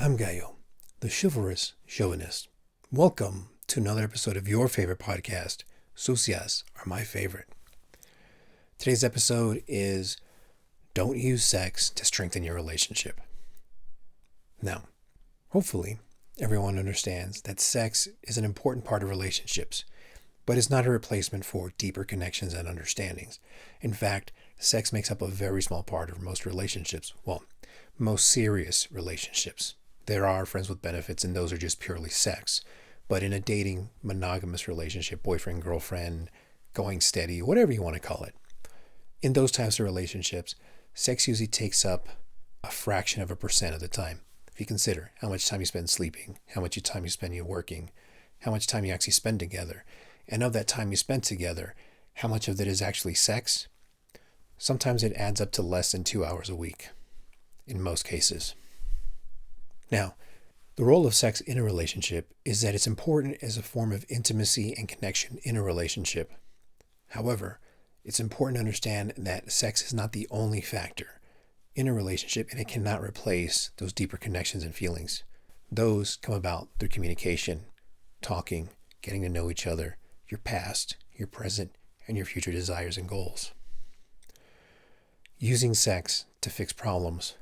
I'm Gaio, the chivalrous chauvinist. Welcome to another episode of your favorite podcast, Sucias are my favorite. Today's episode is Don't Use Sex to Strengthen Your Relationship. Now, hopefully, everyone understands that sex is an important part of relationships, but it's not a replacement for deeper connections and understandings. In fact, sex makes up a very small part of most relationships. Well, most serious relationships. There are friends with benefits, and those are just purely sex. But in a dating, monogamous relationship, boyfriend, girlfriend, going steady, whatever you want to call it, in those types of relationships, sex usually takes up a fraction of a percent of the time. If you consider how much time you spend sleeping, how much time you spend working, how much time you actually spend together, and of that time you spend together, how much of it is actually sex, sometimes it adds up to less than 2 hours a week, in most cases. Now, the role of sex in a relationship is that it's important as a form of intimacy and connection in a relationship. However, it's important to understand that sex is not the only factor in a relationship, and it cannot replace those deeper connections and feelings. Those come about through communication, talking, getting to know each other, your past, your present, and your future desires and goals. Using sex to fix problems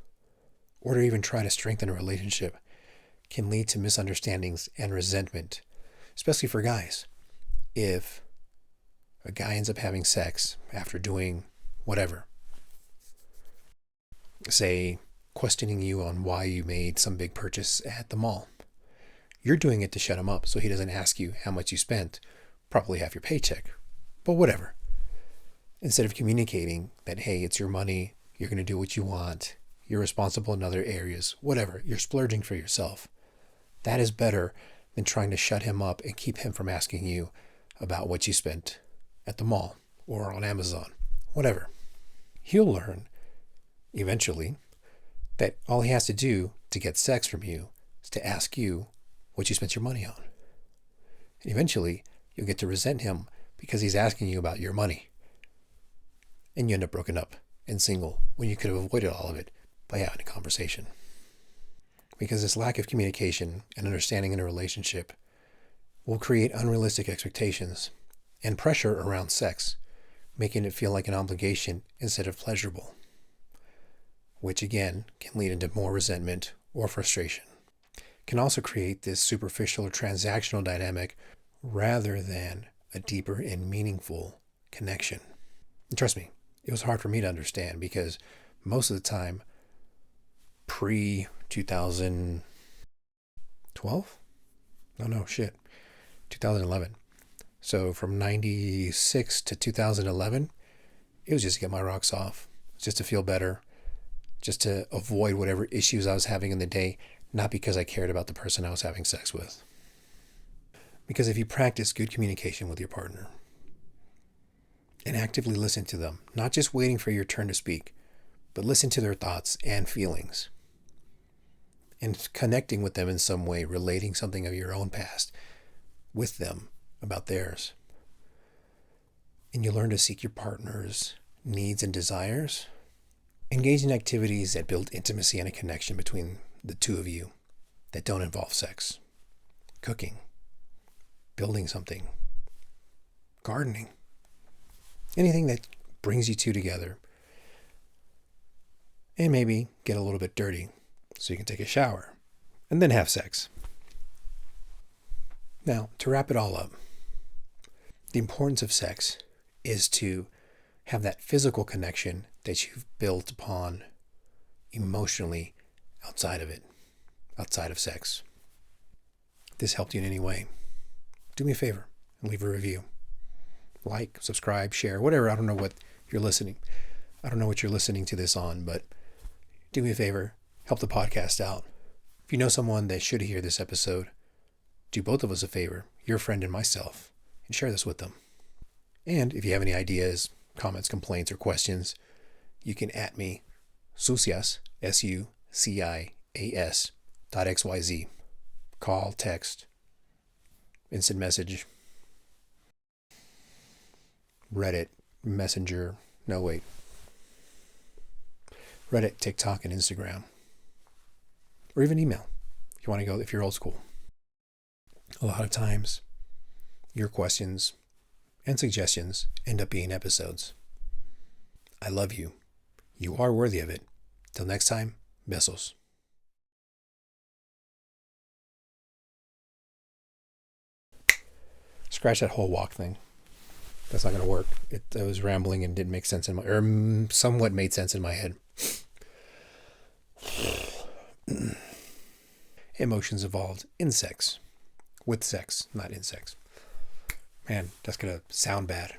or to even try to strengthen a relationship can lead to misunderstandings and resentment, especially for guys. If a guy ends up having sex after doing whatever, say questioning you on why you made some big purchase at the mall, you're doing it to shut him up so he doesn't ask you how much you spent, probably half your paycheck, but whatever. Instead of communicating that, hey, it's your money, you're going to do what you want, you're responsible in other areas, whatever, you're splurging for yourself. That is better than trying to shut him up and keep him from asking you about what you spent at the mall or on Amazon, whatever. He'll learn, eventually, that all he has to do to get sex from you is to ask you what you spent your money on. And eventually, you'll get to resent him because he's asking you about your money. And you end up broken up and single when you could have avoided all of it by having a conversation. Because this lack of communication and understanding in a relationship will create unrealistic expectations and pressure around sex, making it feel like an obligation instead of pleasurable, which again can lead into more resentment or frustration. It can also create this superficial or transactional dynamic rather than a deeper and meaningful connection. And trust me, it was hard for me to understand because most of the time, pre-2012? 2011. So from 96 to 2011, it was just to get my rocks off, just to feel better, just to avoid whatever issues I was having in the day, not because I cared about the person I was having sex with. Because if you practice good communication with your partner and actively listen to them, not just waiting for your turn to speak, but listen to their thoughts and feelings, and connecting with them in some way, relating something of your own past with them about theirs. And you learn to seek your partner's needs and desires. Engage in activities that build intimacy and a connection between the two of you that don't involve sex. Cooking, building something, gardening, anything that brings you two together. And maybe get a little bit dirty so you can take a shower and then have sex. Now, to wrap it all up, the importance of sex is to have that physical connection that you've built upon emotionally outside of it, outside of sex. If this helped you in any way, do me a favor and leave a review. Like, subscribe, share, whatever. I don't know what you're listening to this on, but do me a favor, help the podcast out. If you know someone that should hear this episode, do both of us a favor, your friend and myself, and share this with them. And if you have any ideas, comments, complaints, or questions, you can @ me, Sucias, SUCIAS.xyz. Call, text, instant message, Reddit, Messenger, Reddit, TikTok, and Instagram. Or even email. you want to go, if you're old school. A lot of times, your questions and suggestions end up being episodes. I love you. You are worthy of it. Till next time, besos. Scratch that whole walk thing. That's not going to work. I was rambling and didn't make sense in my, or somewhat made sense in my head. Emotions evolved in sex. With sex, not in sex. Man, that's going to sound bad.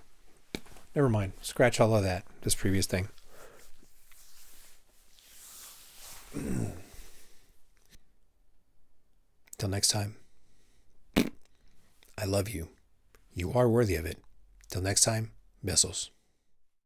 Never mind. Scratch all of that. This previous thing. Till next time. I love you. You are worthy of it. Till next time, besos.